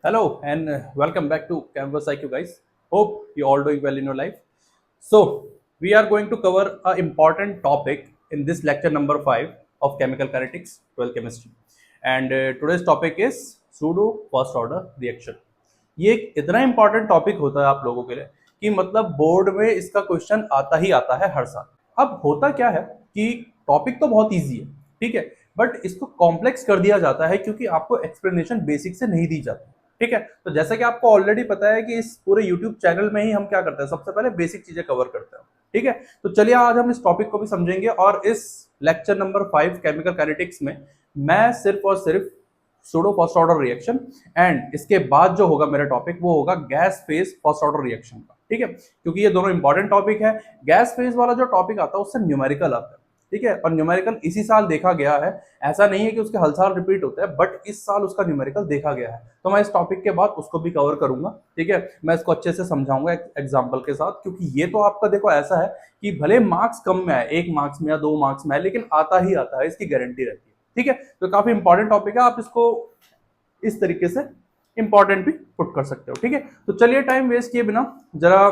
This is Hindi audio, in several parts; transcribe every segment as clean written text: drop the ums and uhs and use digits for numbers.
Hello and welcome back to Canvas IQ, guys. Hope you all doing well in your life. So we are going to cover an important topic in this lecture number 5 of chemical kinetics, 12 chemistry. And today's topic is pseudo first order reaction. ये एक इतना इंपॉर्टेंट टॉपिक होता है आप लोगों के लिए कि मतलब बोर्ड में इसका क्वेश्चन आता ही आता है हर साल। अब होता क्या है कि टॉपिक तो बहुत इजी है, ठीक है, बट इसको कॉम्प्लेक्स कर दिया जाता है क्योंकि आपको एक्सप्लेनेशन बेसिक से नहीं दी जाती, ठीक है। तो जैसा कि आपको ऑलरेडी पता है कि इस पूरे यूट्यूब चैनल में ही हम क्या करते हैं, सबसे पहले बेसिक चीजें कवर करते हैं, ठीक है। तो चलिए आज हम इस टॉपिक को भी समझेंगे और इस लेक्चर नंबर 5 केमिकल काइनेटिक्स में मैं सिर्फ और सिर्फ pseudo first order reaction and इसके बाद जो होगा मेरा टॉपिक वो होगा gas phase first order reaction का, ठीक है, क्योंकि ये दोनों इंपॉर्टेंट टॉपिक है। गैस फेज वाला जो टॉपिक आता है उससे न्यूमेरिकल आता है, ठीक है, और न्यूमेरिकल इसी साल देखा गया है। ऐसा नहीं है कि उसके हर साल रिपीट होता है, बट इस साल उसका न्यूमेरिकल देखा गया है, तो मैं इस टॉपिक के बाद उसको भी कवर करूंगा, ठीक है। मैं इसको अच्छे से समझाऊंगा एग्जाम्पल के साथ, क्योंकि ये तो आपका देखो ऐसा है कि भले मार्क्स कम में आए, 1 मार्क्स में या 2 मार्क्स में आए, लेकिन आता ही आता है, इसकी गारंटी रहती है, ठीक है। तो काफी इंपॉर्टेंट टॉपिक है, आप इसको इस तरीके से इंपॉर्टेंट भी पुट कर सकते हो, ठीक है। तो चलिए टाइम वेस्ट किए बिना जरा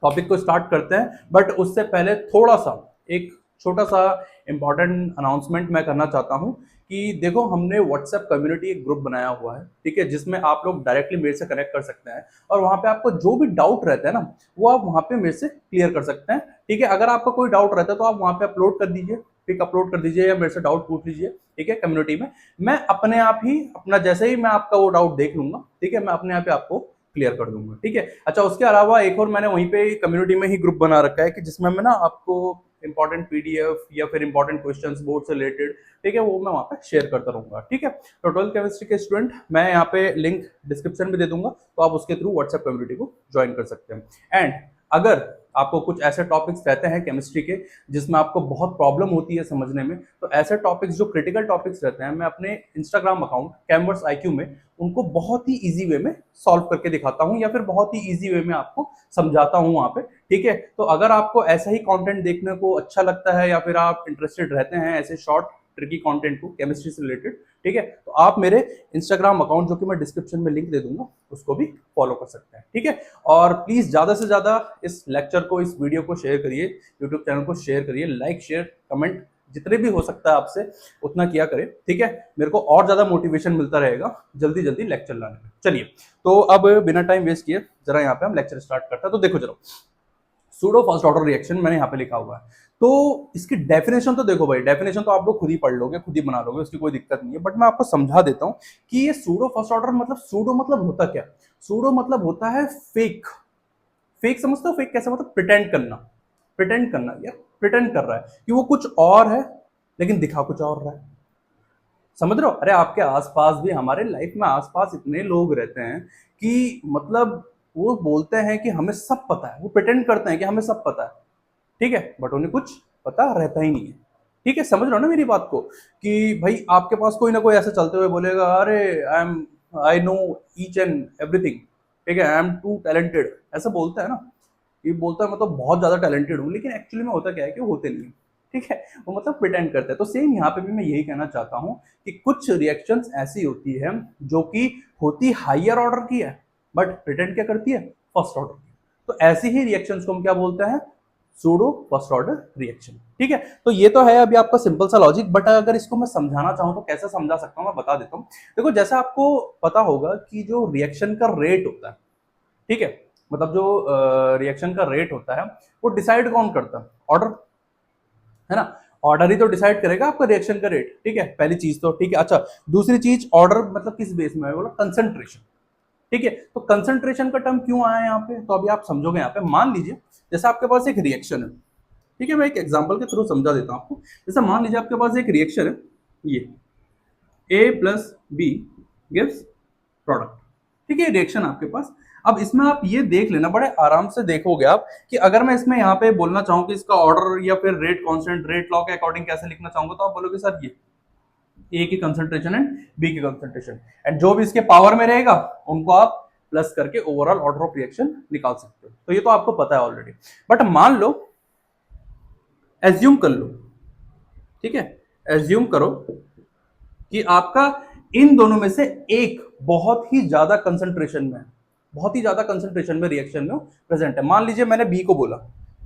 टॉपिक को स्टार्ट करते हैं, बट उससे पहले थोड़ा सा एक छोटा सा इंपॉर्टेंट अनाउंसमेंट मैं करना चाहता हूं कि देखो हमने व्हाट्सएप कम्युनिटी एक ग्रुप बनाया हुआ है, ठीक है, जिसमें आप लोग डायरेक्टली मेरे से कनेक्ट कर सकते हैं और वहां पे आपको जो भी डाउट रहता है ना वो आप वहां पे मेरे से क्लियर कर सकते हैं, ठीक है। अगर आपका कोई डाउट रहता है तो आप वहां पे अपलोड कर दीजिए, पिक अपलोड कर दीजिए या मेरे से डाउट पूछ लीजिए, ठीक है, कम्युनिटी में। मैं अपने आप ही अपना जैसे ही मैं आपका वो डाउट देख लूंगा, ठीक है, मैं अपने आप ही आपको क्लियर कर दूंगा, ठीक है। अच्छा, उसके अलावा एक और मैंने वहीं पे कम्युनिटी में ही ग्रुप बना रखा है कि जिसमें मैं ना आपको इंपॉर्टेंट पीडीएफ या फिर इंपॉर्टेंट क्वेश्चंस बोर्ड से रिलेटेड, ठीक है, वो मैं वहां पे शेयर करता रहूंगा, ठीक है। तो 12th केमिस्ट्री के स्टूडेंट मैं यहाँ पे लिंक डिस्क्रिप्शन में दे दूंगा, तो आप उसके थ्रू व्हाट्सएप कम्युनिटी को ज्वाइन कर सकते हैं। एंड अगर आपको कुछ ऐसे टॉपिक्स रहते हैं केमिस्ट्री के जिसमें आपको बहुत प्रॉब्लम होती है समझने में, तो ऐसे टॉपिक्स जो क्रिटिकल टॉपिक्स रहते हैं मैं अपने इंस्टाग्राम अकाउंट कैम्वर्स आईक्यू में उनको बहुत ही इजी वे में सॉल्व करके दिखाता हूं या फिर बहुत ही इजी वे में आपको समझाता हूं वहां पे, ठीक है। तो अगर आपको ऐसा ही कंटेंट देखने को अच्छा लगता है या फिर आप इंटरेस्टेड रहते हैं ऐसे शॉर्ट ट्रिकी कंटेंट को केमिस्ट्री से रिलेटेड, ठीक है, तो आप मेरे इंस्टाग्राम अकाउंट जो कि मैं डिस्क्रिप्शन में लिंक दे दूंगा उसको भी फॉलो कर सकते हैं, ठीक है। और प्लीज ज्यादा से ज्यादा इस लेक्चर को, इस वीडियो को शेयर करिए, यूट्यूब चैनल को शेयर करिए, लाइक शेयर कमेंट जितने भी हो सकता है आपसे उतना किया करें, ठीक है। मेरे को और ज्यादा मोटिवेशन मिलता रहेगा जल्दी जल्दी लेक्चर लाने में। चलिए, तो अब बिना टाइम वेस्ट किए जरा यहाँ पे हम लेक्चर स्टार्ट करते हैं। तो देखो जरा, सूडो फर्स्ट ऑर्डर रिएक्शन मैंने यहाँ पे लिखा हुआ है, तो इसकी डेफिनेशन तो देखो भाई, डेफिनेशन तो आप लोग खुद ही पढ़ लोगे, खुद ही बना लोगे, उसकी कोई दिक्कत नहीं है, बट मैं आपको समझा देता हूं कि ये सूडो फर्स्ट ऑर्डर मतलब, सूडो मतलब होता क्या, सूडो मतलब होता है फेक। फेक समझते हो? फेक कैसे मतलब प्रिटेंड करना, प्रिटेंड करना, यार प्रिटेंड कर रहा है कि वो कुछ और है लेकिन दिखा कुछ और रहा है, समझ रहे हो? अरे आपके आसपास भी, हमारे लाइफ में आसपास इतने लोग रहते हैं कि मतलब वो बोलते हैं कि हमें सब पता है, वो प्रिटेंड करते हैं कि हमें सब पता है, ठीक है, बट उन्हें कुछ पता रहता ही नहीं है, ठीक है। समझ रहे हो ना मेरी बात को कि भाई आपके पास कोई ना कोई ऐसे चलते हुए बोलेगा, अरे I know each and everything, ठीक है, आई एम टू टैलेंटेड, ऐसा बोलता है ना, ये बोलता है मतलब बहुत ज्यादा टैलेंटेड हूँ, लेकिन एक्चुअली में होता क्या है कि वो होते नहीं है, ठीक है, वो मतलब प्रिटेंड करते हैं। तो सेम यहाँ पे भी मैं यही कहना चाहता हूँ कि कुछ रिएक्शंस ऐसी होती है जो कि होती हायर ऑर्डर की है बट प्रिटेंड क्या करती है, फर्स्ट ऑर्डर की। तो ऐसी ही रिएक्शंस को हम क्या बोलते हैं, सूडो फर्स्ट ऑर्डर रिएक्शन, ठीक है। तो ये तो है अभी आपका सिंपल सा लॉजिक, बट अगर इसको मैं समझाना चाहूँ तो कैसे समझा सकता हूँ मैं बता देता हूँ। देखो जैसे आपको पता होगा कि जो रिएक्शन का रेट होता है, ठीक है, मतलब जो रिएक्शन का रेट होता है वो डिसाइड कौन करता है, ऑर्डर, है ना। ऑर्डर ही तो डिसाइड करेगा आपका रिएक्शन का रेट, ठीक है, पहली चीज तो, ठीक है। अच्छा, दूसरी चीज ऑर्डर मतलब किस बेस में है, बोला कंसंट्रेशन, ठीक है। तो कंसंट्रेशन का टर्म क्यों आया यहाँ पे, तो अभी आप समझोगे। यहाँ पे मान लीजिए जैसे आपके पास एक रिएक्शन है, ठीक है, मैं एक एग्जांपल के थ्रू समझा देता हूं आपको। जैसे मान लीजिए आपके पास एक रिएक्शन है, ये ए प्लस बी गिव्स प्रोडक्ट, ठीक है, रिएक्शन आपके पास। अब इसमें आप ये देख लेना, बड़े आराम से देखोगे आप कि अगर मैं इसमें यहाँ पे बोलना चाहूँ कि इसका ऑर्डर या फिर रेट कांस्टेंट, रेट लॉ के अकॉर्डिंग कैसे लिखना चाहूंगा, तो आप बोलोगे सर ये ए की कंसंट्रेशन एंड बी की कंसंट्रेशन, एंड जो भी इसके पावर में रहेगा उनको आप प्लस करके ओवरऑल ऑर्डर ऑफ रिएक्शन निकाल सकते हो। तो ये तो आपको पता है ऑलरेडी, बट मान लो, एज्यूम कर लो, ठीक है, एज्यूम करो कि आपका इन दोनों में से एक बहुत ही ज्यादा कंसंट्रेशन में, बहुत ही ज्यादा कंसंट्रेशन में रिएक्शन में प्रेजेंट है। मान लीजिए मैंने बी को बोला,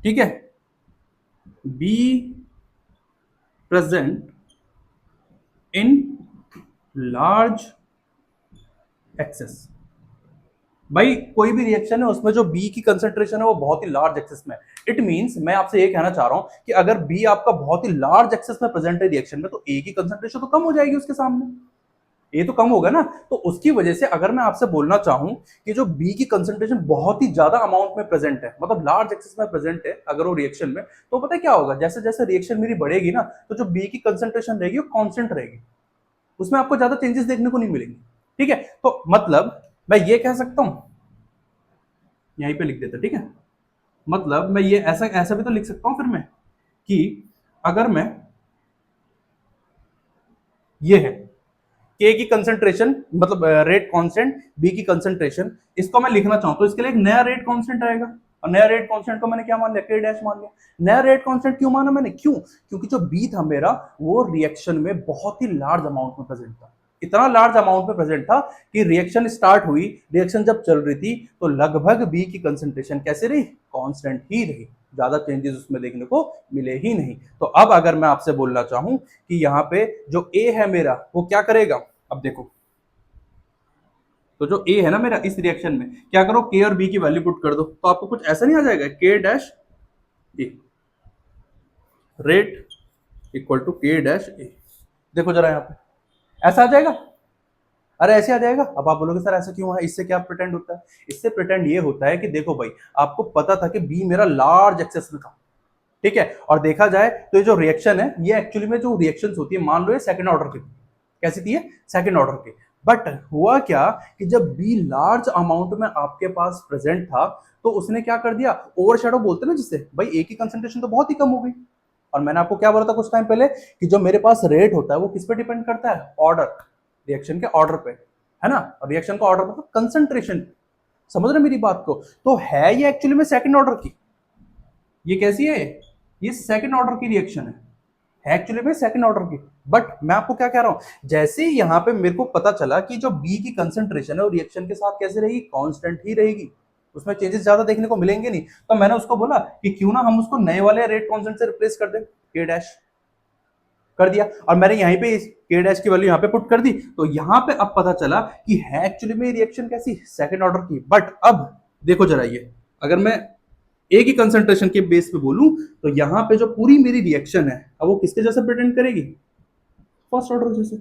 ठीक है, be present in large access. भाई कोई भी रिएक्शन है उसमें जो बी की कंसंट्रेशन है वो बहुत ही लार्ज एक्सेस में। इट मींस मैं आपसे ये कहना चाह रहा हूं कि अगर बी आपका बहुत ही लार्ज एक्सेस में प्रेजेंट है रिएक्शन में, तो ए की कंसंट्रेशन तो कम हो जाएगी उसके सामने, ये तो कम होगा ना। तो उसकी वजह से अगर मैं आपसे बोलना चाहूं कि जो बी की कंसंट्रेशन बहुत ही ज्यादा अमाउंट में प्रेजेंट है, मतलब लार्ज एक्सेस में प्रेजेंट है अगर वो रिएक्शन में, तो पता है क्या होगा, जैसे जैसे रिएक्शन मेरी बढ़ेगी ना, तो जो बी की कंसंट्रेशन रहेगी वो कांस्टेंट रहेगी, उसमें आपको ज्यादा चेंजेस देखने को नहीं मिलेंगे। ठीक है, तो मतलब मैं ये कह सकता हूं, यहीं पे लिख देता, ठीक है, मतलब मैं ये ऐसा ऐसा भी तो लिख सकता हूं फिर मैं कि अगर मैं, ये है के की कंसंट्रेशन, मतलब रेट कांस्टेंट, बी की कंसंट्रेशन, इसको मैं लिखना चाहूं तो इसके लिए एक नया रेट कांस्टेंट आएगा, और नया रेट कांस्टेंट को मैंने क्या मान लिया, के डैश मान लिया। नया रेट कांस्टेंट क्यों माना मैंने, क्यों, क्योंकि जो बी था मेरा वो रिएक्शन में बहुत ही लार्ज अमाउंट में प्रेजेंट था, इतना लार्ज अमाउंट में प्रेजेंट था कि रिएक्शन स्टार्ट हुई, रिएक्शन जब चल रही थी तो लगभग बी की कंसंट्रेशन कैसे रही, कांस्टेंट ही रही, ज्यादा चेंजेस उसमें देखने को मिले ही नहीं। तो अब अगर मैं आपसे बोलना चाहूं कि यहाँ पे जो ए है मेरा वो क्या करेगा, अब देखो, तो जो ए है ना मेरा इस रिएक्शन में, क्या करो, के और बी की वैल्यू पुट कर दो, तो आपको कुछ ऐसा नहीं आ जाएगा, K dash A rate equal to K dash A. देखो जरा यहाँ पे ऐसा आ जाएगा, अरे ऐसे आ जाएगा। अब आप बोलोगे सर ऐसा क्यों है, इससे क्या प्रिटेंड होता है, इससे प्रिटेंड ये होता है कि देखो भाई, आपको पता था कि बी मेरा लार्ज एक्सेस में था, ठीक है, और देखा जाए तो ये जो रिएक्शन है, ये एक्चुअली में जो रिएक्शंस होती है, मान लो ये सेकंड ऑर्डर की, कैसी थी, सेकंड ऑर्डर की। बट हुआ क्या कि जब बी लार्ज अमाउंट में आपके पास प्रेजेंट था, तो उसने क्या कर दिया, ओवरशैडो बोलते हैं ना जिससे, भाई ए की कंसंट्रेशन तो बहुत ही कम हो गई। और मैंने आपको क्या बोला था कुछ टाइम पहले कि जो मेरे पास रेट होता है वो किस पे डिपेंड करता है, ऑर्डर, रिएक्शन के ऑर्डर पे, है ना, रिएक्शन का ऑर्डर मतलब कंसंट्रेशन। समझ रहे मेरी बात को, तो है ये एक्चुअली में सेकंड ऑर्डर की, ये कैसी है, ये सेकंड ऑर्डर की रिएक्शन है एक्चुअली में सेकंड ऑर्डर की। बट मैं आपको क्या कह रहा हूं, जैसे ही यहां पे मेरे को पता चला कि जो बी की कंसंट्रेशन है वो रिएक्शन के साथ कैसे रहेगी, कांस्टेंट ही रहेगी, उसमें चेंजेस ज्यादा देखने को मिलेंगे नहीं, तो मैंने उसको बोला कि क्यों ना हम उसको नए वाले रेट कांस्टेंट से रिप्लेस कर दें, के डैश कर दिया, और मैंने यहीं पे इस के डैश की वैल्यू यहां पे पुट कर दी, तो यहां पे अब पता चला कि है एक्चुअली में रिएक्शन कैसी, सेकंड ऑर्डर की। बट अब देखो जरा, ये अगर मैं ए की कंसंट्रेशन के बेस पे बोलूं, तो यहां पे जो पूरी मेरी रिएक्शन है, अब वो किसके जैसे प्रेजेंट करेगी, फर्स्ट ऑर्डर जैसे।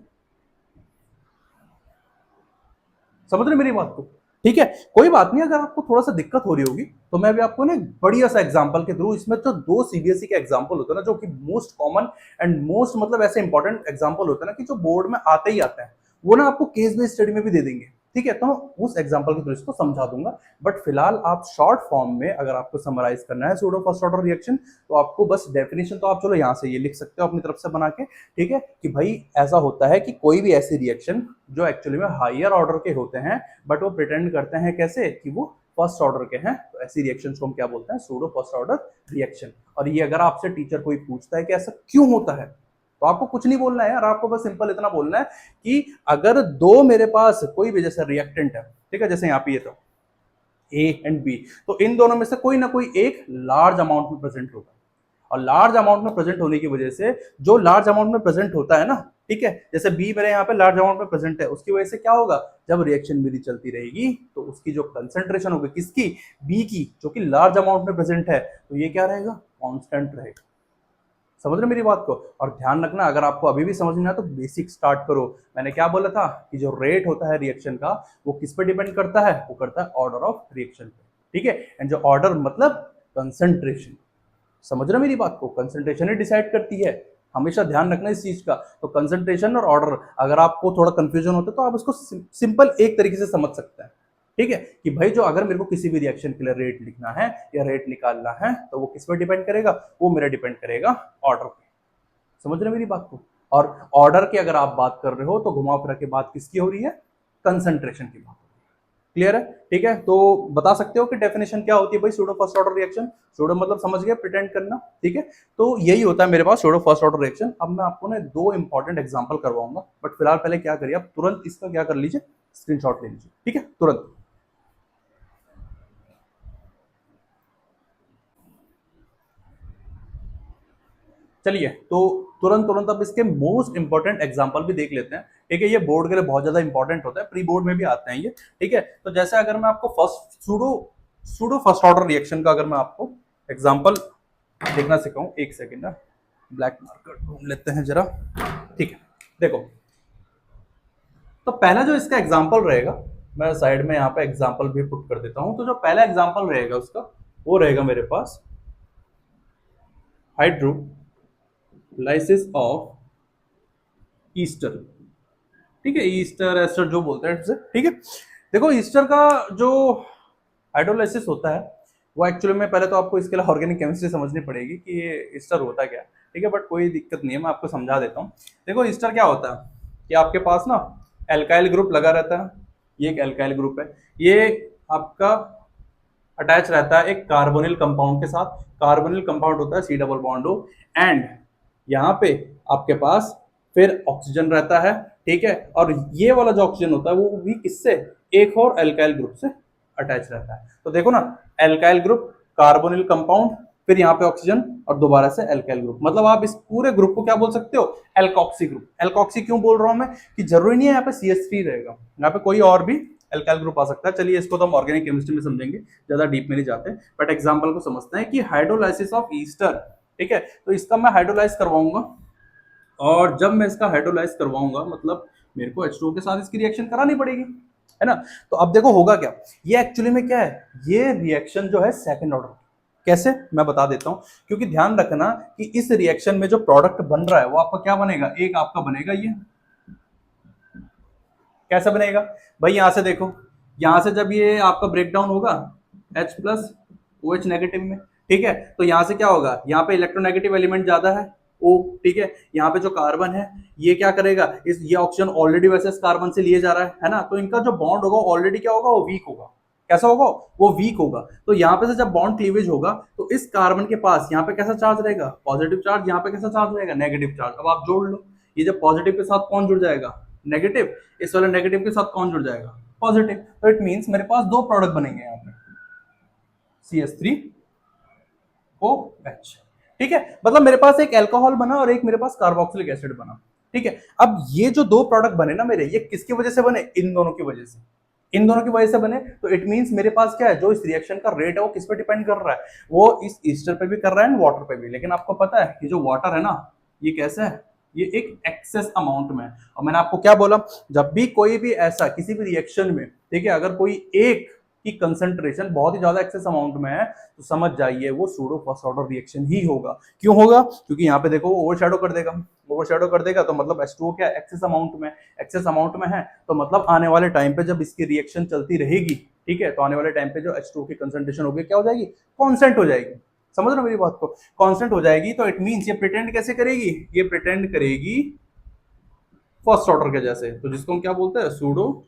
समझ रहे मेरी बात को, ठीक है, कोई बात नहीं, अगर आपको थोड़ा सा दिक्कत हो रही होगी तो मैं भी आपको ना बढ़िया सा एग्जांपल के थ्रू, इसमें तो दो सीबीएसई के एग्जांपल होते हैं ना, जो कि मोस्ट कॉमन एंड मोस्ट मतलब ऐसे इंपॉर्टेंट एग्जांपल होते हैं ना, कि जो बोर्ड में आते ही आते हैं, वो ना आपको केस बेस्ड स्टडी में भी दे देंगे, ठीक है, तो उस एग्जांपल के थ्रू इसको समझा दूंगा। बट फिलहाल आप शॉर्ट फॉर्म में अगर आपको समराइज करना है सूडो फर्स्ट ऑर्डर रिएक्शन, तो आपको बस डेफिनेशन तो आप चलो यहाँ से ये लिख सकते हो अपनी तरफ से बना के, ठीक है, कि भाई ऐसा होता है कि कोई भी ऐसी रिएक्शन जो एक्चुअली में हायर ऑर्डर के होते हैं, बट वो प्रिटेंड करते हैं कैसे कि वो फर्स्ट ऑर्डर के हैं, तो ऐसी रिएक्शन को हम क्या बोलते हैं, सूडो फर्स्ट ऑर्डर रिएक्शन। और ये अगर आपसे टीचर कोई पूछता है कि ऐसा क्यों होता है, तो आपको कुछ नहीं बोलना है यार, आपको बस सिंपल इतना बोलना है कि अगर दो मेरे पास कोई भी जैसे रिएक्टेंट है, ठीक है, जैसे यहाँ पे ये तो ए एंड बी, तो इन दोनों में से कोई ना कोई एक लार्ज अमाउंट में प्रेजेंट होगा, और लार्ज अमाउंट में प्रेजेंट होने की वजह से, जो लार्ज अमाउंट में प्रेजेंट होता है ना, ठीक है, जैसे बी मेरे यहाँ पे लार्ज अमाउंट में प्रेजेंट है, उसकी वजह से क्या होगा, जब रिएक्शन मेरी चलती रहेगी तो उसकी जो कंसंट्रेशन होगी किसकी, बी की, जो कि लार्ज अमाउंट में प्रेजेंट है, तो ये क्या रहेगा, कांस्टेंट रहेगा। समझ रहे मेरी बात को, और ध्यान रखना अगर आपको अभी भी समझ नहीं आया तो बेसिक स्टार्ट करो। मैंने क्या बोला था कि जो रेट होता है रिएक्शन का वो किस पे डिपेंड करता है, वो करता है ऑर्डर ऑफ रिएक्शन पे, ठीक है, एंड जो ऑर्डर मतलब कंसंट्रेशन। समझ रहे मेरी बात को, कंसंट्रेशन ही डिसाइड करती है, हमेशा ध्यान रखना इस चीज का। तो कंसंट्रेशन और ऑर्डर, अगर आपको थोड़ा कंफ्यूजन होता है तो आप इसको सिंपल एक तरीके से समझ सकते हैं, ठीक है, कि भाई जो अगर मेरे को किसी भी रिएक्शन के लिए रेट लिखना है या रेट निकालना है, तो वो किस पर डिपेंड करेगा, वो मेरा डिपेंड करेगा ऑर्डर पे। समझ रहे मेरी बात को, और ऑर्डर की अगर आप बात कर रहे हो तो घुमा फिरा के बात किसकी हो रही है, कंसंट्रेशन की बात हो रही है। क्लियर है? ठीक है, तो बता सकते हो कि डेफिनेशन क्या होती है भाई pseudo first order reaction? Pseudo मतलब समझ गए, प्रिटेंड करना, ठीक है। तो यही होता है मेरे पास सूडो फर्स्ट ऑर्डर रिएक्शन। अब मैं आपको ना दो इंपॉर्टेंट एग्जांपल करवाऊंगा, बट फिलहाल पहले क्या करिए आप तुरंत इसका क्या कर लीजिए, स्क्रीनशॉट ले लीजिए, ठीक है, तुरंत। चलिए तो तुरंत तुरंत अब इसके मोस्ट इंपॉर्टेंट एग्जांपल भी देख लेते हैं, ठीक है। ये बोर्ड के लिए बहुत ज्यादा इंपॉर्टेंट होता है, प्री बोर्ड में भी आते हैं ये, ठीक है। तो जैसे अगर मैं आपको first pseudo pseudo first order reaction का अगर मैं आपको एग्जांपल देखना सिखाऊं, एक सेकेंड ना, ब्लैक मार्कर ढूंढ लेते हैं जरा, ठीक है। देखो, तो पहला जो इसका एग्जांपल रहेगा, मैं साइड में यहाँ पे एग्जांपल भी पुट कर देता हूं। तो जो पहला एग्जांपल रहेगा उसका, वो रहेगा मेरे पास हाइड्रोलाइसिस ऑफ ईस्टर, ठीक है। ईस्टर एस्टर जो बोलते हैं इसे, ठीक है। देखो ईस्टर का जो हाइड्रोलाइसिस होता है वो एक्चुअली में, पहले तो आपको इसके लिए ऑर्गेनिक केमिस्ट्री समझनी पड़ेगी कि ये ईस्टर होता क्या है, ठीक है। बट कोई दिक्कत नहीं है, मैं आपको समझा देता हूँ। देखो ईस्टर क्या होता है कि आपके पास ना एल्काइल ग्रुप लगा रहता है, ये एक एल्काइल ग्रुप है, ये आपका अटैच रहता है एक कार्बोनिल कंपाउंड के साथ। कार्बोनिल कंपाउंड होता है C double bond O, and यहाँ पे आपके पास फिर ऑक्सीजन रहता है, ठीक है। और ये वाला जो ऑक्सीजन होता है वो भी किससे, एक और एल्काइल ग्रुप से अटैच रहता है। तो देखो ना, एल्काइल ग्रुप, कार्बोनिल कंपाउंड, फिर यहाँ पे ऑक्सीजन और दोबारा से एल्काइल ग्रुप, मतलब आप इस पूरे ग्रुप को क्या बोल सकते हो, एल्कॉक्सी ग्रुप। एल्कॉक्सी क्यों बोल रहा हूं मैं, कि जरूरी नहीं है यहाँ पे CH3 रहेगा, यहाँ पे कोई और भी एल्काइल ग्रुप आ सकता है। चलिए इसको तो हम ऑर्गेनिक केमिस्ट्री में समझेंगे, ज्यादा डीप में नहीं जाते, बट एग्जांपल को समझते हैं कि हाइड्रोलाइसिस ऑफ ईस्टर, ठीक है। तो इसका मैं हाइड्रोलाइज करवाऊंगा, और जब मैं इसका हाइड्रोलाइज करवाऊंगा मतलब मेरे को H2O के साथ इसकी रिएक्शन करानी पड़ेगी, है ना। तो अब देखो होगा क्या, ये एक्चुअली में क्या है, ये रिएक्शन जो है सेकंड ऑर्डर। कैसे, मैं बता देता हूं, क्योंकि ध्यान रखना कि इस रिएक्शन में जो प्रोडक्ट बन रहा है वो आपका क्या बनेगा, एक आपका बनेगा ये, कैसे बनेगा भाई, यहां से देखो, यहां से जब ये आपका ब्रेक डाउन होगा H प्लस OH नेगेटिव में, ठीक है। तो यहां से क्या होगा, यहाँ पे इलेक्ट्रोनेगेटिव एलिमेंट ज्यादा है O, ठीक है। यहाँ पे जो कार्बन है ये क्या करेगा, इस ये ऑक्सीजन ऑलरेडी वैसे इस कार्बन से लिए जा रहा है ना, तो इनका जो बॉन्ड होगा ऑलरेडी क्या होगा, वो वीक होगा। कैसा होगा, वो वीक होगा। तो यहाँ पे से जब बॉन्ड क्लीवेज होगा तो इस कार्बन के पास यहाँ पे कैसा चार्ज रहेगा, पॉजिटिव चार्ज, यहाँ पे कैसा चार्ज रहेगा, नेगेटिव चार्ज। अब आप जोड़ लो, ये जब पॉजिटिव के साथ कौन जुड़ जाएगा, नेगेटिव, इस वाले नेगेटिव के साथ कौन जुड़ जाएगा, पॉजिटिव। तो इट मींस मेरे पास दो प्रोडक्ट बनेंगे यहाँ पे, CH3OH, ठीक है। मतलब मेरे पास एक अल्कोहल बना और एक मेरे पास कार्बोक्सिलिक एसिड बना, ठीक है। अब ये जो दो प्रोडक्ट बने ना मेरे, ये किसकी वजह से बने, इन दोनों की वजह से, इन दोनों की वजह से बने। तो इट मींस मेरे पास क्या है, जो इस रिएक्शन का रेट है वो किस पे डिपेंड कर रहा है, वो इस ईस्टर पे भी कर रहा है एंड वाटर पे भी। लेकिन आपको पता है ये जो वाटर है ना, ये कैसा है, ये एक एक्सेस अमाउंट में है। और मैंने आपको क्या बोला, जब भी कोई भी ऐसा किसी भी रिएक्शन में, ठीक है, अगर कोई एक की कंसंट्रेशन बहुत ही ज्यादा एक्सेस अमाउंट में है तो समझ जाइए वो सूडो फर्स्ट ऑर्डर रिएक्शन ही होगा। क्यों होगा, क्योंकि यहाँ पे देखो ओवरशैडो कर देगा, ओवरशैडो कर देगा तो मतलब H2O क्या एक्सेस अमाउंट में, एक्सेस अमाउंट में है, तो मतलब आने वाले टाइम पे जब इसकी रिएक्शन चलती रहेगी, ठीक है, तो आने वाले टाइम पे जो H2O की कंसंट्रेशन होगी क्या हो जाएगी, कांस्टेंट हो जाएगी। समझ रहे हो मेरी बात को, कांस्टेंट हो जाएगी। तो इट मींस ये प्रिटेंड कैसे करेगी, ये प्रिटेंड करेगी फर्स्ट ऑर्डर के जैसे, तो जिसको हम क्या बोलते हैं, सूडो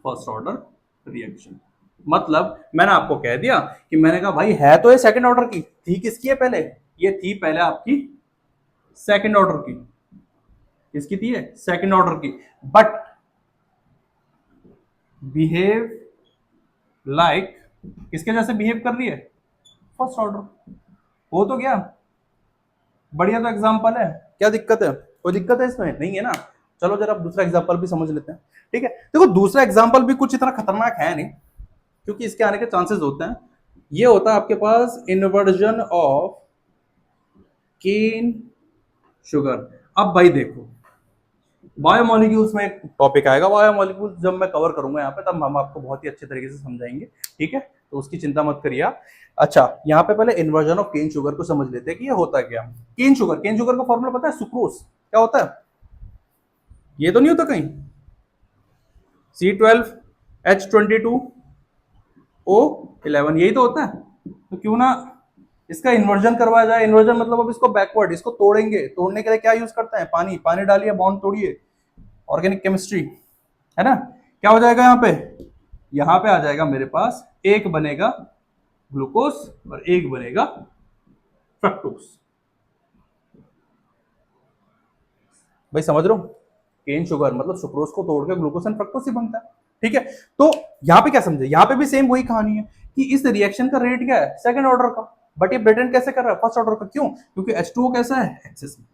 फर्स्ट ऑर्डर रिएक्शन। मतलब मैंने आपको कह दिया कि मैंने कहा भाई है तो ये सेकंड ऑर्डर की, थी किसकी है पहले, ये थी पहले आपकी सेकंड ऑर्डर की, किसकी थी ये, सेकंड ऑर्डर की, बट बिहेव लाइक किसके जैसे बिहेव कर रही है, फर्स्ट ऑर्डर। हो तो गया, बढ़िया तो एग्जांपल है, क्या दिक्कत है, कोई दिक्कत है इसमें, नहीं है ना। चलो जरा दूसरा एग्जांपल भी समझ लेते हैं, ठीक है। देखो दूसरा एग्जांपल भी कुछ इतना खतरनाक है नहीं, क्योंकि इसके आने के चांसेस होते हैं। ये होता है आपके पास इन्वर्जन ऑफ केन शुगर। अब भाई देखो, बायोमोलिक्यूल्स में एक टॉपिक आएगा, बायोमोलिक्यूल्स जब मैं कवर करूंगा यहाँ पे तब हम आपको बहुत ही अच्छे तरीके से समझाएंगे, ठीक है। तो उसकी चिंता मत करिए आप। अच्छा, यहाँ पे पहले इन्वर्जन ऑफ केन शुगर को समझ लेते हैं कि ये होता क्या। केन शुगर, केन शुगर का फॉर्मूला पता है, सुक्रोज। क्या होता है, ये तो नहीं होता कहीं, C12H22O11, यही तो होता है। तो क्यों ना इसका इन्वर्जन करवाया जाए। इन्वर्जन मतलब अब इसको बैकवर्ड, इसको तोड़ेंगे, तोड़ने के लिए क्या यूज करते हैं, पानी, पानी डालिए बॉन्ड तोड़िए, ऑर्गेनिक केमिस्ट्री, है ना। क्या हो जाएगा यहाँ पे आ जाएगा मेरे पास, एक बनेगा ग्लूकोज और एक बनेगा फ्रक्टोज। भाई समझ रहे हो, केन शुगर मतलब सुक्रोज को तोड़ के ग्लूकोज एंड फ्रक्टोज ही बनता है। ठीक है, तो यहाँ पे क्या समझे, यहाँ पे भी सेम वही कहानी है कि इस रिएक्शन का रेट क्या है, सेकंड ऑर्डर का, बट ये ब्रिटेन कैसे कर रहा है, फर्स्ट ऑर्डर का। क्यों? क्योंकि H2O कैसा है, एक्सेस में।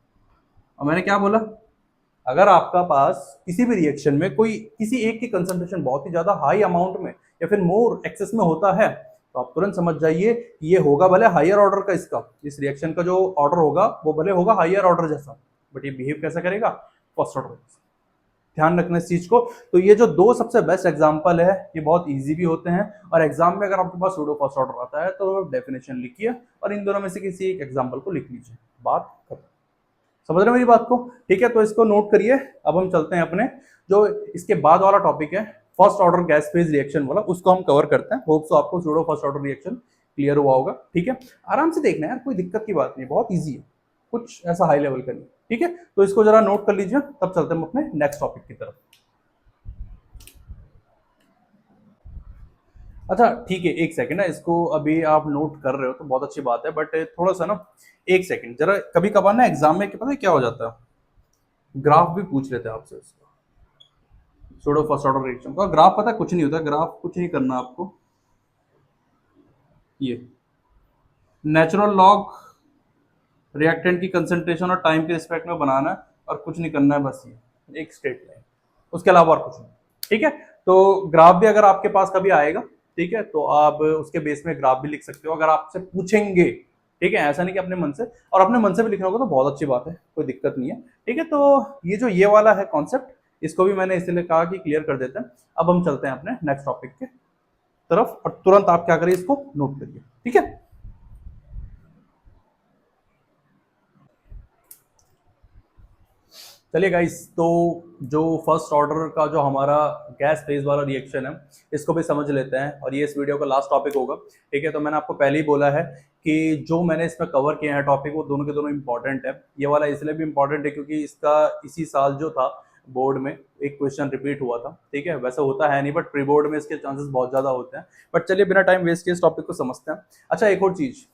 और मैंने क्या बोला, अगर आपका पास किसी भी रिएक्शन में कोई किसी एक की कंसंट्रेशन बहुत ही ज्यादा हाई अमाउंट में या फिर मोर एक्सेस में होता है, तो आप तुरंत समझ जाइए कि ये होगा भले हायर ऑर्डर का, इसका इस रिएक्शन का जो ऑर्डर होगा वो भले होगा हायर ऑर्डर जैसा, बट ये बिहेव कैसा करेगा, फर्स्ट ऑर्डर। ध्यान रखना इस चीज को। तो ये जो दो सबसे बेस्ट एग्जांपल है, ये बहुत इजी भी होते हैं, और एग्जाम में अगर आपके पास सूडो फर्स्ट ऑर्डर आता है तो डेफिनेशन लिखिए और इन दोनों में से किसी एक एग्जांपल को लिख लीजिए, बात खत्म। समझ रहे हो मेरी बात को? ठीक है, तो इसको नोट करिए। अब हम चलते हैं अपने जो इसके बाद वाला टॉपिक है, first order gas phase reaction वाला, उसको हम कवर करते हैं। होप सो आपको pseudo first order reaction clear हुआ होगा। ठीक है, आराम से देखना यार, कोई दिक्कत की बात नहीं, बहुत ईजी है, कुछ ऐसा हाई लेवल का नहीं। ठीक है, तो इसको जरा नोट कर लीजिए, तब चलते हैं हम अपने नेक्स्ट टॉपिक की तरफ। अच्छा ठीक है, एक सेकंड है, इसको अभी आप नोट कर रहे हो तो बहुत अच्छी बात है, बट थोड़ा सा ना, एक सेकंड जरा, कभी कभार ना एग्जाम में पता है क्या हो जाता है, ग्राफ भी पूछ लेते हैं आपसे इसका, सूडो फर्स्ट ऑर्डर रिएक्शन का ग्राफ। पता है कुछ नहीं होता, ग्राफ कुछ नहीं करना आपको, ये नेचुरल लॉग रिएक्टेंट की कंसंट्रेशन और टाइम के रिस्पेक्ट में बनाना है, और कुछ नहीं करना है, बस ये एक स्ट्रेट लाइन, उसके अलावा और कुछ नहीं। ठीक है, तो ग्राफ भी अगर आपके पास कभी आएगा, ठीक है, तो आप उसके बेस में ग्राफ भी लिख सकते हो अगर आपसे पूछेंगे। ठीक है, ऐसा नहीं कि अपने मन से, और अपने मन से भी लिखना होगा तो बहुत अच्छी बात है, कोई दिक्कत नहीं है। ठीक है, तो ये जो ये वाला है कॉन्सेप्ट, इसको भी मैंने इसलिए कहा कि क्लियर कर देते हैं। अब हम चलते हैं अपने नेक्स्ट टॉपिक के तरफ, और तुरंत आप क्या करिए, इसको नोट करिए। ठीक है, चलिए गाइस, तो जो फर्स्ट ऑर्डर का जो हमारा गैस फेज वाला रिएक्शन है, इसको भी समझ लेते हैं, और ये इस वीडियो का लास्ट टॉपिक होगा। ठीक है, तो मैंने आपको पहले ही बोला है कि जो मैंने इसमें कवर किए हैं टॉपिक, वो दोनों के दोनों इंपॉर्टेंट है। ये वाला इसलिए भी इंपॉर्टेंट है क्योंकि इसका इसी साल जो था बोर्ड में एक क्वेश्चन रिपीट हुआ था। ठीक है, वैसे होता है नहीं, बट प्री बोर्ड में इसके चांसेस बहुत ज्यादा होते हैं। बट चलिए बिना टाइम वेस्ट किए इस टॉपिक को समझते हैं। अच्छा, एक और चीज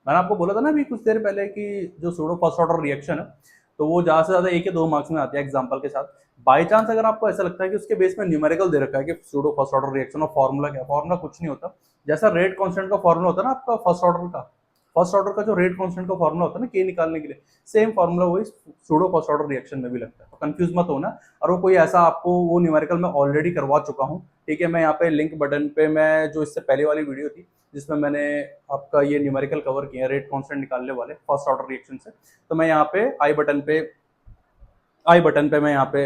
मैंने आपको बोला था ना अभी कुछ देर पहले कि जो सूडो फर्स्ट ऑर्डर रिएक्शन है, तो वो ज्यादा से ज्यादा 1 या 2 मार्क्स में आती है एग्जांपल के साथ। बाई चांस अगर आपको ऐसा लगता है कि उसके बेस में न्यूमेरिकल दे रखा है कि सूडो फर्स्ट ऑर्डर रिएक्शन और फॉर्मूला क्या है, फॉर्मूला कुछ नहीं होता। जैसा रेट कांस्टेंट का फॉर्मूला होता है ना आपका फर्स्ट ऑर्डर का जो रेट कांस्टेंट का फॉर्मूला होता है ना के निकालने के लिए, सेम फॉर्मूला वही सूडो फर्स्ट ऑर्डर रिएक्शन में भी लगता है। तो कंफ्यूज मत होना, और वो कोई ऐसा आपको वो न्यूमेरिकल मैं ऑलरेडी करवा चुका हूँ। ठीक है, मैं यहाँ पे लिंक बटन पे, मैं जो इससे पहले वाली वीडियो थी जिसमें मैंने आपका ये न्यूमेरिकल कवर किया रेट कांस्टेंट निकालने वाले फर्स्ट ऑर्डर रिएक्शन से, तो मैं यहाँ पे आई बटन पे मैं यहाँ पे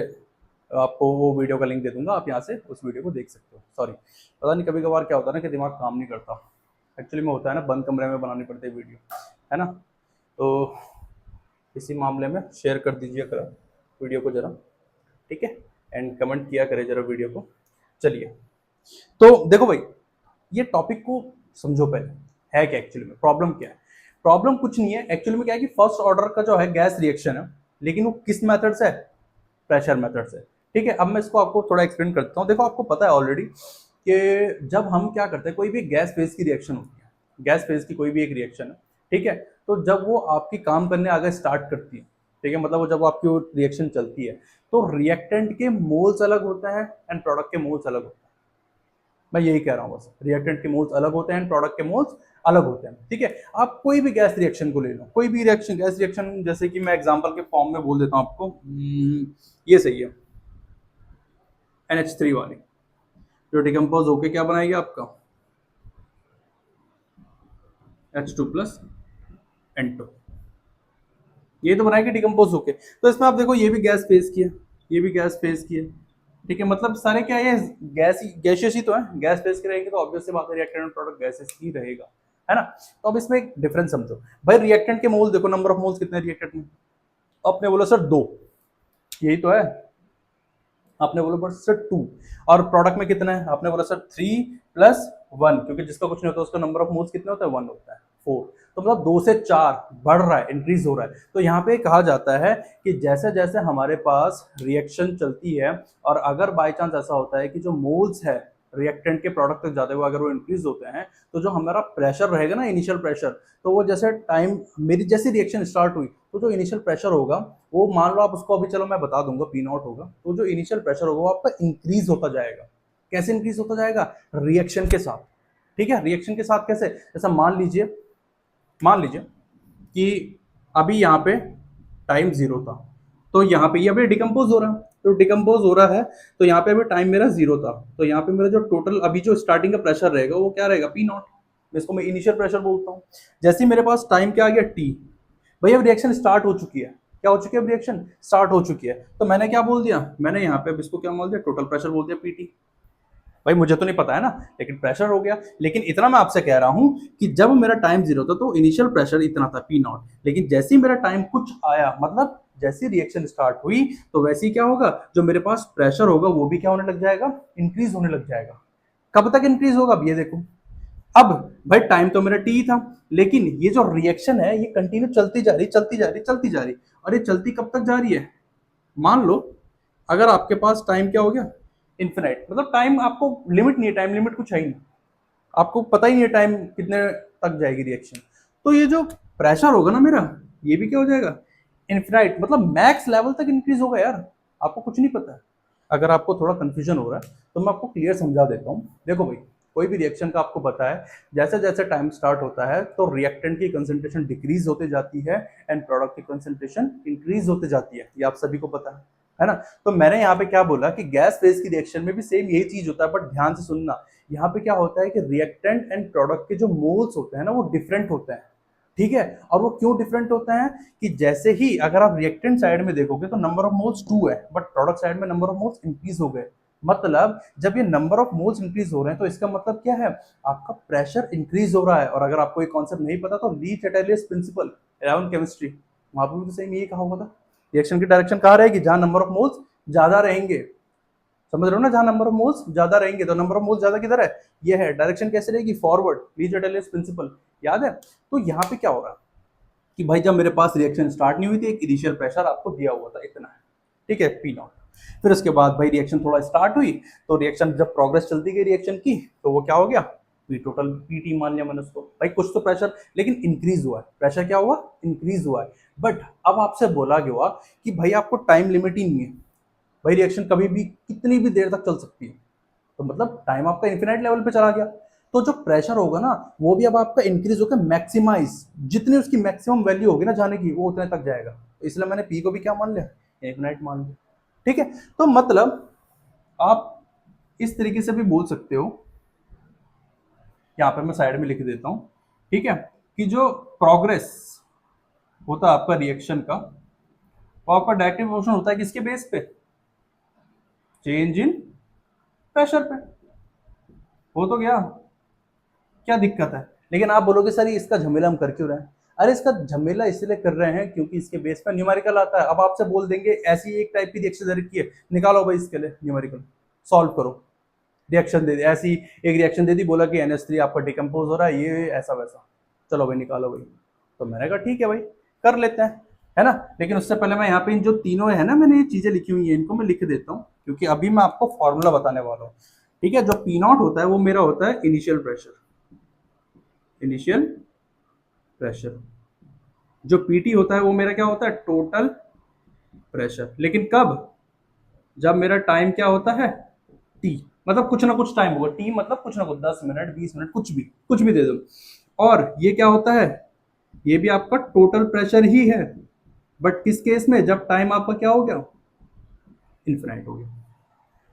आपको वो वीडियो का लिंक दे दूंगा, आप यहाँ से उस वीडियो को देख सकते हो। सॉरी, पता नहीं कभी कभार क्या होता है ना कि दिमाग काम नहीं करता, एक्चुअली में होता है ना, बंद कमरे में बनानी पड़ती है वीडियो, है ना। तो इसी मामले में शेयर कर दीजिए करा वीडियो को जरा, ठीक है, एंड कमेंट किया करे जरा वीडियो को। चलिए, तो देखो भाई, ये टॉपिक को समझो पहले, है क्या एक्चुअली में, प्रॉब्लम क्या है। प्रॉब्लम कुछ नहीं है एक्चुअली में, क्या है कि फर्स्ट ऑर्डर का जो है गैस रिएक्शन है, लेकिन वो किस मेथड से है, प्रेशर मेथड से। ठीक है, अब मैं इसको आपको थोड़ा एक्सप्लेन करता हूँ। देखो, आपको पता है ऑलरेडी कि जब हम क्या करते हैं, कोई भी गैस फेज की रिएक्शन होती है, गैस फेज की कोई भी एक रिएक्शन है, ठीक है, तो जब वो आपकी काम करने आगे स्टार्ट करती है, ठीक है, मतलब वो जब आपकी रिएक्शन चलती है, तो रिएक्टेंट के मोल्स अलग होते हैं एंड प्रोडक्ट के मोल्स अलग होते हैं। मैं यही कह रहा हूँ बस, रिएक्टेंट के मोल्स अलग होते हैं, प्रोडक्ट के मोल्स अलग होते हैं। ठीक है, आप कोई भी गैस रिएक्शन को ले लो, कोई भी रिएक्शन गैस रिएक्शन, जैसे कि मैं एग्जांपल के फॉर्म में बोल देता हूँ आपको, ये सही है, NH3 वाली, जो डिकम्पोज होके क्या बनाएगी आपका H2 प्लस N2, ये तो बनाएगी डिकम्पोज होके। तो इसमें आप देखो, ये भी गैस फेज की है, ये भी गैस फेज की है। ठीक है, मतलब सारे क्या है, गैस गैसियस ही तो है, गैस फेज के रहेंगे तो ऑब्वियस सी बात है रिएक्टेंट प्रोडक्ट गैसेस ही रहेगा, है ना। तो अब इसमें एक डिफरेंस समझो भाई, रिएक्टेंट के मोल देखो, नंबर ऑफ मोल्स कितने रिएक्टेंट में, आपने बोला सर 2, यही तो है, आपने बोला सर 2, और प्रोडक्ट में कितना है, आपने बोला सर 3 प्लस 1, क्योंकि जिसका कुछ नहीं होता उसका नंबर ऑफ मोल्स कितना होता है 1 होता है 4। तो मतलब 2 से 4 बढ़ रहा है, इंक्रीज हो रहा है। तो यहाँ पे कहा जाता है कि जैसे जैसे हमारे पास रिएक्शन चलती है और अगर बाय चांस ऐसा होता है कि जो मोल्स है रिएक्टेंट के प्रोडक्ट तक जाते हुए अगर वो इंक्रीज होते हैं, तो जो हमारा प्रेशर रहेगा ना इनिशियल प्रेशर, तो वो जैसे टाइम मेरी जैसी रिएक्शन स्टार्ट हुई तो जो इनिशियल प्रेशर होगा वो मान लो आप उसको अभी चलो मैं बता दूंगा पी नॉट होगा, तो जो इनिशियल प्रेशर होगा वो आपका इंक्रीज होता जाएगा। कैसे इंक्रीज होता जाएगा? रिएक्शन के साथ। ठीक है, रिएक्शन के साथ कैसे? जैसा मान लीजिए कि अभी यहाँ पे टाइम 0 था, तो यहाँ पे ये अभी डिकम्पोज हो रहा है, तो डिकम्पोज हो रहा है, तो यहाँ पे अभी टाइम मेरा 0 था, तो यहाँ पे मेरा जो टोटल अभी जो स्टार्टिंग का प्रेशर रहेगा वो क्या रहेगा? P not. इसको मैं इनिशियल प्रेशर बोलता हूँ। जैसे ही मेरे पास टाइम क्या आ गया? टी। भाई अब रिएक्शन स्टार्ट हो चुकी है। क्या हो चुकी है? रिएक्शन स्टार्ट हो चुकी है। तो मैंने क्या बोल दिया? मैंने यहाँ पे अब इसको क्या बोल दिया? टोटल प्रेशर बोल दिया पीटी। भाई मुझे तो नहीं पता है ना, लेकिन प्रेशर हो गया। लेकिन इतना मैं आपसे कह रहा हूं कि जब मेरा टाइम 0 था तो इनिशियल प्रेशर इतना था पी नॉट, लेकिन जैसे ही मेरा टाइम कुछ आया, मतलब जैसी रिएक्शन स्टार्ट हुई, तो वैसे ही क्या होगा? जो मेरे पास प्रेशर होगा वो भी क्या होने लग जाएगा? इंक्रीज होने लग जाएगा। कब तक इंक्रीज होगा? अब ये देखो, अब भाई टाइम तो मेरा टी था, लेकिन ये जो रिएक्शन है ये कंटिन्यू चलती जा रही, चलती जा रही, चलती जा रही। और ये चलती कब तक जा रही है? मान लो अगर आपके पास टाइम क्या हो गया? इन्फिनाइट, मतलब टाइम आपको लिमिट नहीं है, टाइम लिमिट कुछ है ही नहीं, आपको पता ही नहीं है टाइम कितने तक जाएगी रिएक्शन। तो ये जो प्रेशर होगा ना मेरा, ये भी क्या हो जाएगा? इन्फिनाइट, मतलब मैक्स लेवल तक इंक्रीज होगा यार। आपको कुछ नहीं पता है। अगर आपको थोड़ा कंफ्यूजन हो रहा है तो मैं आपको क्लियर समझा देता हूँ। देखो भाई, कोई भी रिएक्शन का आपको पता है, जैसे जैसे टाइम स्टार्ट होता है तो रिएक्टेंट की कंसंट्रेशन डिक्रीज होते जाती है एंड प्रोडक्ट की कंसंट्रेशन इंक्रीज होते जाती है। ये आप सभी को पता है ना? तो मैंने यहाँ पे क्या बोला कि गैस फेज की रिएक्शन में भी सेम यही चीज होता है, बट ध्यान से सुनना। यहाँ पे क्या होता है कि रिएक्टेंट एंड प्रोडक्ट के जो मोल्स होते हैं ना वो डिफरेंट होते हैं। ठीक है, और वो क्यों डिफरेंट होते हैं? कि जैसे ही अगर आप रिएक्टेंट साइड में देखोगे तो नंबर ऑफ मोल्स 2 है, बट प्रोडक्ट साइड में नंबर ऑफ मोल्स इंक्रीज हो गए। मतलब जब ये नंबर ऑफ मोल्स इंक्रीज हो रहे हैं तो इसका मतलब क्या है? आपका प्रेशर इंक्रीज हो रहा है। और अगर आपको ये कॉन्सेप्ट नहीं पता तो ली चैटलियस प्रिंसिपल अराउंड केमिस्ट्री, वहां पर भी तो सेम यही कहा हुआ था। रिएक्शन की डायरेक्शन कहाँ रहेगी? जहां नंबर ऑफ मोल्स ज्यादा रहेंगे। समझ रहे हो ना? जहां नंबर ऑफ मोल्स ज्यादा रहेंगे, तो नंबर ऑफ मोल्स ज्यादा किधर है? ये है। डायरेक्शन कैसे रहेगी? फॉरवर्ड। ली चैटलियस प्रिंसिपल याद है? तो यहाँ पे क्या हो रहा है कि भाई जब मेरे पास रिएक्शन स्टार्ट नहीं हुई थी, एक इनिशियल प्रेशर आपको दिया हुआ था इतना है, ठीक है, पी नॉट। फिर उसके बाद भाई रिएक्शन थोड़ा स्टार्ट हुई, तो रिएक्शन जब प्रोग्रेस चलती गई रिएक्शन की, तो वो क्या हो गया? पी टोटल पीटी मान लिया मैंने उसको। भाई कुछ तो प्रेशर लेकिन इंक्रीज हुआ है। प्रेशर क्या हुआ? इंक्रीज हुआ है। बट अब आपसे बोला गया कि भाई आपको टाइम लिमिट ही नहीं है, भाई रिएक्शन कभी भी कितनी भी देर तक चल सकती है। तो मतलब टाइम आपका इन्फिनाइट लेवल पे चला गया, तो जो प्रेशर होगा ना वो भी अब आपका इंक्रीज होकर मैक्सिमाइज, जितनी उसकी मैक्सिमम वैल्यू होगी ना जाने की, वो उतने तक जाएगा। तो इसलिए मैंने पी को भी क्या मान लिया? इन्फिनाइट मान लिया। ठीक है, तो मतलब आप इस तरीके से भी बोल सकते हो, यहाँ पे मैं साइड में लिख देता हूँ, ठीक है, कि जो प्रोग्रेस होता है आपका रिएक्शन का, वो आपका डायरेक्ट प्रोपोर्शनल होता है किसके बेस पे? चेंज इन प्रेशर पे। हो तो गया, क्या दिक्कत है? लेकिन आप बोलोगे सर ये इसका झमेला हम कर क्यों रहे हैं? अरे इसका झमेला इसलिए कर रहे हैं क्योंकि इसके बेस पर न्यूमेरिकल आता है। अब आपसे बोल देंगे ऐसी एक टाइप की रिएक्शन दे रखी है, निकालो भाई इसके लिए न्यूमेरिकल, सॉल्व करो। रिएक्शन दे दी ऐसी, एक रिएक्शन दे दी, बोला कि NH3 आपका डिकम्पोज हो रहा है, ये ऐसा वैसा, चलो भाई निकालो भाई। तो मैंने कहा ठीक है भाई, कर लेते हैं, है ना? लेकिन उससे पहले मैं यहाँ पे इन जो तीनों है ना, मैंने ये चीजें लिखी हुई है, इनको मैं लिख देता हूँ क्योंकि अभी मैं आपको फॉर्मूला बताने वाला हूँ। ठीक है, जो पी नॉट होता है वो मेरा होता है इनिशियल प्रेशर, इनिशियल प्रेशर। जो पीटी होता है वो मेरा क्या होता है? Total pressure. लेकिन कब? जब मेरा टाइम क्या होता है? टी, मतलब कुछ ना कुछ टाइम होगा। टी मतलब कुछ ना कुछ, 10 मिनट 20 मिनट, कुछ भी दे दो। और ये क्या होता है? ये भी आपका टोटल प्रेशर ही है, बट किस केस में? जब टाइम आपका क्या हो गया? इन्फिनाइट हो गया।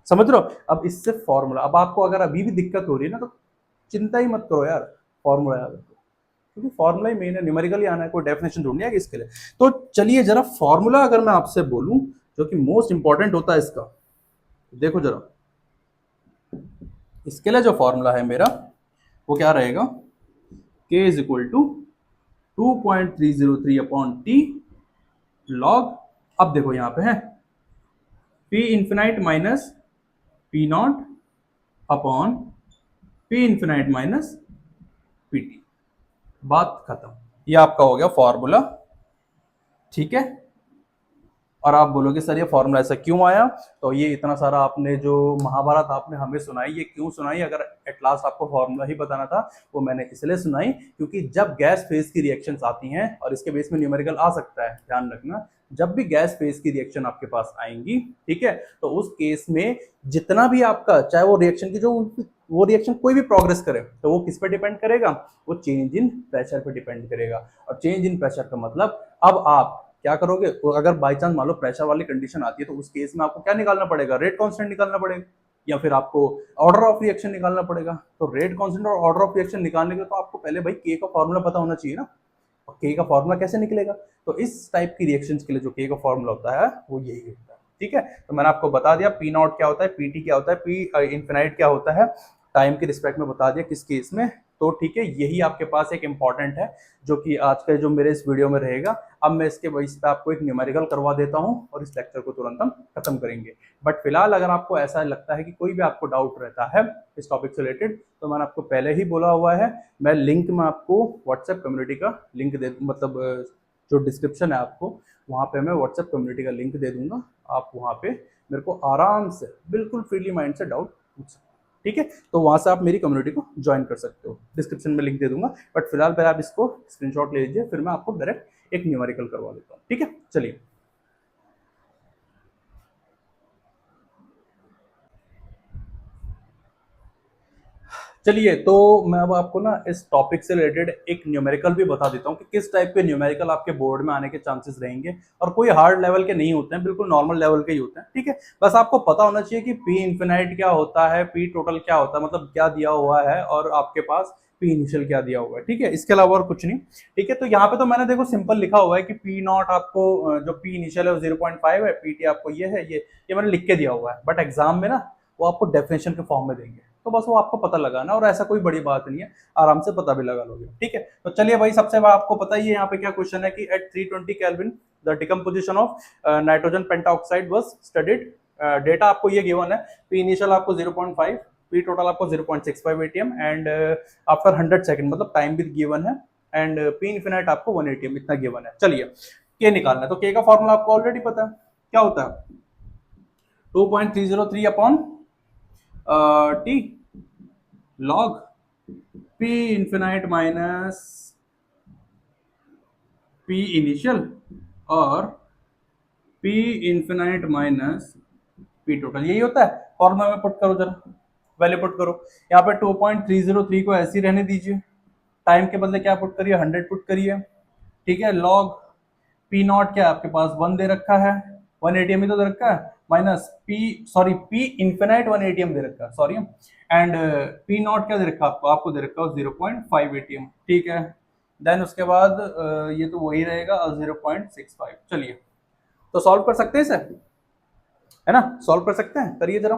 समझ रहे हो? अब इससे फॉर्मूला, अब आपको अगर अभी भी दिक्कत हो रही है ना तो चिंता ही मत करो यार, फॉर्मूला याद रखो, क्योंकि फॉर्मूला ही मेन है, न्यूमेरिकल ही आना है, कोई डेफिनेशन ढूंढनी है इसके लिए। तो चलिए जरा फॉर्मूला अगर मैं आपसे बोलूं, जो कि मोस्ट इंपॉर्टेंट होता है इसका, देखो जरा, इसके लिए जो फॉर्मूला है मेरा वो क्या रहेगा? K is equal to 2.303 upon T log, अब देखो यहाँ पे है P infinite minus P naught upon P infinite minus P T, बात खत्म। ये आपका हो गया फॉर्मूला, ठीक है। और आप बोलोगे सर ये फॉर्मूला ऐसा क्यों आया, तो ये इतना सारा आपने जो महाभारत आपने हमें सुनाई, ये क्यों सुनाई, अगर एट लास्ट आपको फॉर्मूला ही बताना था, वो मैंने इसलिए सुनाई क्योंकि जब गैस फेज की रिएक्शंस आती हैं, और इसके बेस में न्यूमेरिकल आ सकता है, ध्यान रखना, जब भी गैस फेज की रिएक्शन आपके पास आएंगी, ठीक है, तो उस केस में जितना भी आपका, चाहे वो रिएक्शन की जो वो रिएक्शन कोई भी प्रोग्रेस करे, तो वो किस पे डिपेंड करेगा, वो चेंज इन प्रेशर पे डिपेंड करेगा। और चेंज इन प्रेशर का मतलब, अब आप क्या करोगे, तो अगर बाई चांस मान लो प्रेशर वाली कंडीशन आती है, तो उस केस में आपको क्या निकालना पड़ेगा, रेट कांस्टेंट निकालना पड़ेगा, या फिर आपको ऑर्डर ऑफ रिएक्शन निकालना पड़ेगा। तो रेट कांस्टेंट और ऑर्डर ऑफ रिएक्शन निकालने के तो आपको पहले भाई के का फॉर्मूला पता होना चाहिए ना। और के का फॉर्मूला कैसे निकलेगा, तो इस टाइप की रिएक्शंस के लिए जो के का फॉर्मूला होता है वो यही होता है, ठीक है। तो मैंने आपको बता दिया पी नॉट क्या होता है, पी टी क्या होता है, पी इन्फिनाइट क्या होता है, टाइम के रिस्पेक्ट में बता दिया किस केस में। तो ठीक है, यही आपके पास एक इंपॉर्टेंट है जो कि आज के जो मेरे इस वीडियो में रहेगा। अब मैं इसके बेस पे आपको एक न्यूमेरिकल करवा देता हूं और इस लेक्चर को तुरंत हम खत्म करेंगे। बट फिलहाल अगर आपको ऐसा लगता है कि कोई भी आपको डाउट रहता है इस टॉपिक से रिलेटेड, तो मैंने आपको पहले ही बोला हुआ है, मैं लिंक में आपको व्हाट्सएप कम्युनिटी का लिंक दे, मतलब जो डिस्क्रिप्शन है आपको, वहाँ पे मैं व्हाट्सएप कम्युनिटी का लिंक दे दूंगा। आप वहाँ पे मेरे को आराम से बिल्कुल फ्रीली माइंड से डाउट पूछ सकते हो, ठीक है। तो वहां से आप मेरी कम्युनिटी को ज्वाइन कर सकते हो, डिस्क्रिप्शन में लिंक दे दूंगा। बट फिलहाल पहले आप इसको स्क्रीनशॉट ले लीजिए, फिर मैं आपको डायरेक्ट एक न्यूमेरिकल करवा देता हूँ, ठीक है। चलिए, चलिए तो मैं अब आपको ना इस टॉपिक से रिलेटेड एक न्यूमेरिकल भी बता देता हूँ कि किस टाइप के न्यूमेरिकल आपके बोर्ड में आने के चांसेस रहेंगे। और कोई हार्ड लेवल के नहीं होते हैं, बिल्कुल नॉर्मल लेवल के ही होते हैं, ठीक है। बस आपको पता होना चाहिए कि पी इन्फिनाइट क्या होता है, पी टोटल क्या होता है, मतलब क्या दिया हुआ है, और आपके पास पी इनिशियल क्या दिया हुआ है, ठीक है। इसके अलावा और कुछ नहीं, ठीक है। तो यहाँ पे तो मैंने देखो सिंपल लिखा हुआ है कि पी नॉट आपको जो पी इनिशियल है वो 0.5 है, पी टी आपको ये है, ये मैंने लिख के दिया हुआ है। बट एग्जाम में ना वो आपको डेफिनेशन के फॉर्म में देंगे, तो बस वो आपको पता लगाना, और ऐसा कोई बड़ी बात नहीं है, आराम से पता भी लगा लोगे, ठीक है। तो चलिए भाई, सबसे आपको पता ही है यहाँ पे क्या क्वेश्चन है कि at 320 kelvin the decomposition of nitrogen pentoxide was studied. Data आपको ये गिवन है, पी इनिशियल आपको 0.5, पी टोटल आपको 0.65 एटीएम, एंड आफ्टर 100 सेकंड, मतलब टाइम भी गिवन है, एंड पी इन्फिनाइट आपको 1 एटीएम इतना गिवन है। चलिए, के निकालना है, तो के का फॉर्मूला आपको ऑलरेडी पता है, क्या होता है, 2.303 upon T log P infinite minus P initial, और P infinite minus P total, यही होता है। फॉर्मूला में पुट करो, जरा वैल्यू पुट करो। यहाँ पे 2.303 को ऐसे ही रहने दीजिए, टाइम के बदले क्या पुट करिए, 100 पुट करिए, ठीक है। लॉग पी नॉट क्या आपके पास 1 दे रखा है, 1 एटीएम ही तो दे रखा है, minus P, sorry P infinite 1 ATM दे रखा है, सॉरी, एंड पी नॉट क्या दे रखा है आपको, दे रखा है 0.5 एटीएम, ठीक है। देन उसके बाद ये तो वही रहेगा 0.65। चलिए, तो सॉल्व कर सकते हैं इसे, है ना, सॉल्व कर सकते हैं, करिए जरा।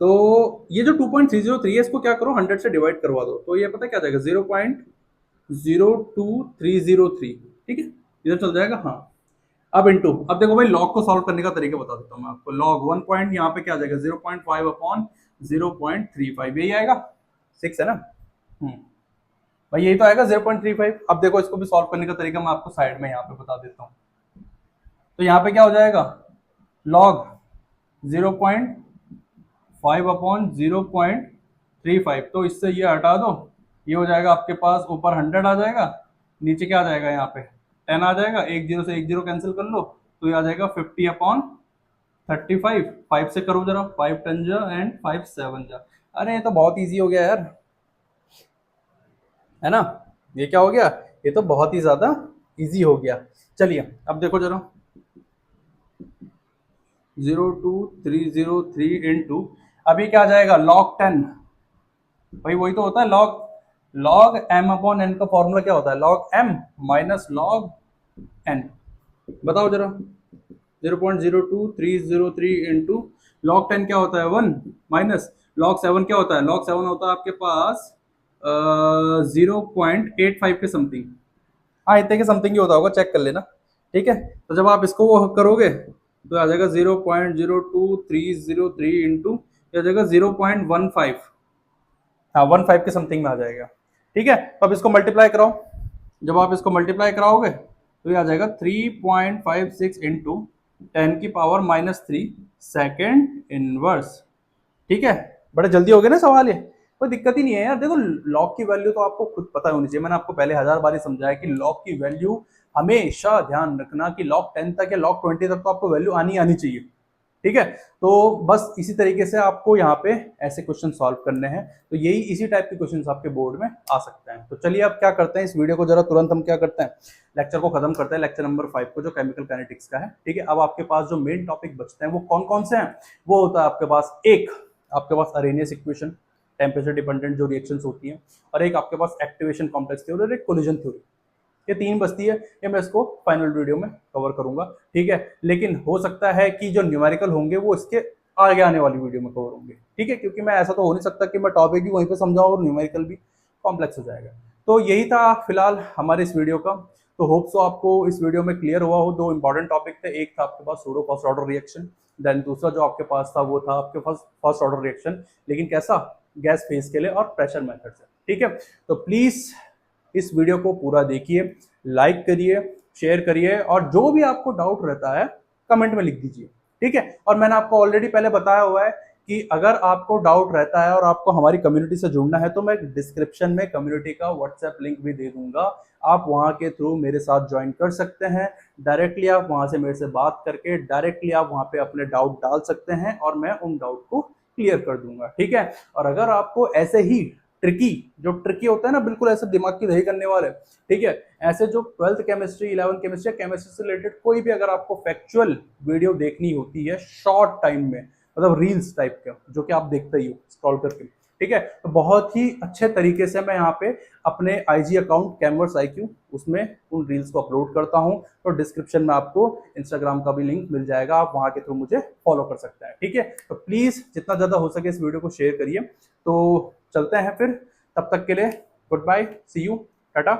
तो ये जो 2.303 है, इसको क्या करो, 100 से डिवाइड करवा दो, तो ये पता क्या जाएगा, 0.02303, ठीक है, इधर चल जाएगा, हाँ। अब इनटू, अब देखो भाई, लॉग को सॉल्व करने का तरीका बता देता हूँ मैं आपको। लॉग 1 पॉइंट यहाँ पे क्या आ जाएगा, 0.5 अपॉन 0.35, यही आएगा, 6 है ना, भाई यही तो आएगा 0.35। अब देखो, इसको भी सॉल्व करने का तरीका मैं आपको साइड में यहाँ पे बता देता हूँ। तो यहाँ पे क्या हो जाएगा, लॉग 0.5 अपॉन 0.35, तो इससे ये हटा दो, ये हो जाएगा आपके पास, ऊपर 100 आ जाएगा, नीचे क्या आ जाएगा, यहाँ पे 10 आ जाएगा, एक जीरो से एक जीरो कैंसिल कर लो, तो ये आ जाएगा 50 अपॉन 35, 5 से करो जरा, 5 10 जा एंड 5 7 जा। अरे ये तो बहुत इजी हो गया यार, है ना, ये क्या हो गया, ये तो बहुत ही ज्यादा इजी हो गया। चलिए अब देखो जरा, 02303 इंटू, अभी क्या आ जाएगा, लॉग 10, भाई वही तो होता है log, log M upon N का फॉर्मूला क्या होता है, log M minus log N, बताओ जरा, 0.02303 इंटू लॉग 10 क्या होता है, 1, माइनस लॉग 7 क्या होता है, लॉग 7 होता है आपके पास 0.85 के समथिंग, हाँ इतने के समथिंग ही होता होगा, चेक कर लेना, ठीक है। तो जब आप इसको वो करोगे, तो आ जाएगा 0.02303 इंटू, आ जाएगा 0.15, हाँ 1.5 के समथिंग में आ जाएगा। ठीक है, तो अब इसको मल्टीप्लाई कराओ। जब आप इसको मल्टीप्लाई कराओगे तो ये आ जाएगा 3.56 इंटू 10⁻³ सेकेंड इनवर्स। ठीक है, बड़े जल्दी हो गए ना सवाल ये, कोई दिक्कत ही नहीं है यार। देखो लॉग की वैल्यू तो आपको खुद पता होनी चाहिए, मैंने आपको पहले 1000 बार ही समझाया कि लॉग की वैल्यू हमेशा ध्यान रखना कि लॉग 10 तक या लॉग 20 तक तो आपको वैल्यू आनी आनी चाहिए। ठीक है, तो बस इसी तरीके से आपको यहाँ पे ऐसे क्वेश्चन सॉल्व करने हैं, तो यही इसी टाइप के क्वेश्चंस आपके बोर्ड में आ सकते हैं। तो चलिए अब क्या करते हैं, इस वीडियो को जरा तुरंत हम क्या करते हैं, लेक्चर को खत्म करते हैं, लेक्चर नंबर 5 को जो केमिकल काइनेटिक्स का है। ठीक है, अब आपके पास जो मेन टॉपिक बचते हैं वो कौन कौन से हैं, वो होता है आपके पास एक, आपके पास अरेनियस इक्वेशन, टेम्परेचर डिपेंडेंट जो रिएक्शंस होती हैं, और एक आपके पास एक्टिवेशन कॉम्प्लेक्स थ्योरी और एक कोलिजन थ्योरी। ये 3 बचती है, ये मैं इसको फाइनल वीडियो में कवर करूंगा। ठीक है, लेकिन हो सकता है कि जो न्यूमेरिकल होंगे वो इसके आगे आने वाली वीडियो में कवर होंगे। ठीक है, क्योंकि मैं ऐसा तो हो नहीं सकता कि मैं टॉपिक भी वहीं पे समझाऊं और न्यूमेरिकल भी कॉम्प्लेक्स हो जाएगा। तो यही था फिलहाल हमारे इस वीडियो का। तो होप सो आपको इस वीडियो में क्लियर हुआ हो। 2 इंपॉर्टेंट टॉपिक थे, एक था आपके पास pseudo first order reaction, then दूसरा जो आपके पास था वो था आपके पास फर्स्ट ऑर्डर रिएक्शन, लेकिन कैसा, गैस फेज के लिए और प्रेशर मेथड से। ठीक है, तो प्लीज इस वीडियो को पूरा देखिए, लाइक करिए, शेयर करिए, और जो भी आपको डाउट रहता है कमेंट में लिख दीजिए। ठीक है, और मैंने आपको ऑलरेडी पहले बताया हुआ है कि अगर आपको डाउट रहता है और आपको हमारी कम्युनिटी से जुड़ना है तो मैं डिस्क्रिप्शन में कम्युनिटी का व्हाट्सएप लिंक भी दे दूंगा, आप वहां के थ्रू मेरे साथ ज्वाइन कर सकते हैं। डायरेक्टली आप वहां से मेरे से बात करके डायरेक्टली आप वहां पे अपने डाउट डाल सकते हैं और मैं उन डाउट को क्लियर कर दूंगा। ठीक है, और अगर आपको ऐसे ही ट्रिकी, जो ट्रिकी होता है ना, बिल्कुल ऐसे दिमाग की दही करने वाले, ठीक है, ऐसे जो 12th chemistry, 11th chemistry, chemistry से रिलेटेड कोई भी अगर आपको फैक्चुअल वीडियो देखनी होती है शॉर्ट टाइम में, मतलब रील्स टाइप का जो कि आप देखते ही हो स्क्रॉल करके, ठीक है, तो बहुत ही अच्छे तरीके से मैं यहाँ पे अपने आईजी अकाउंट कैमवर्स IQ उसमें उन रील्स को अपलोड करता हूँ। तो डिस्क्रिप्शन में आपको इंस्टाग्राम का भी लिंक मिल जाएगा, आप वहां के थ्रू मुझे फॉलो कर सकते हैं। ठीक है, तो प्लीज जितना ज्यादा हो सके इस वीडियो को शेयर करिए। तो चलते हैं फिर, तब तक के लिए good bye, see you, Tata.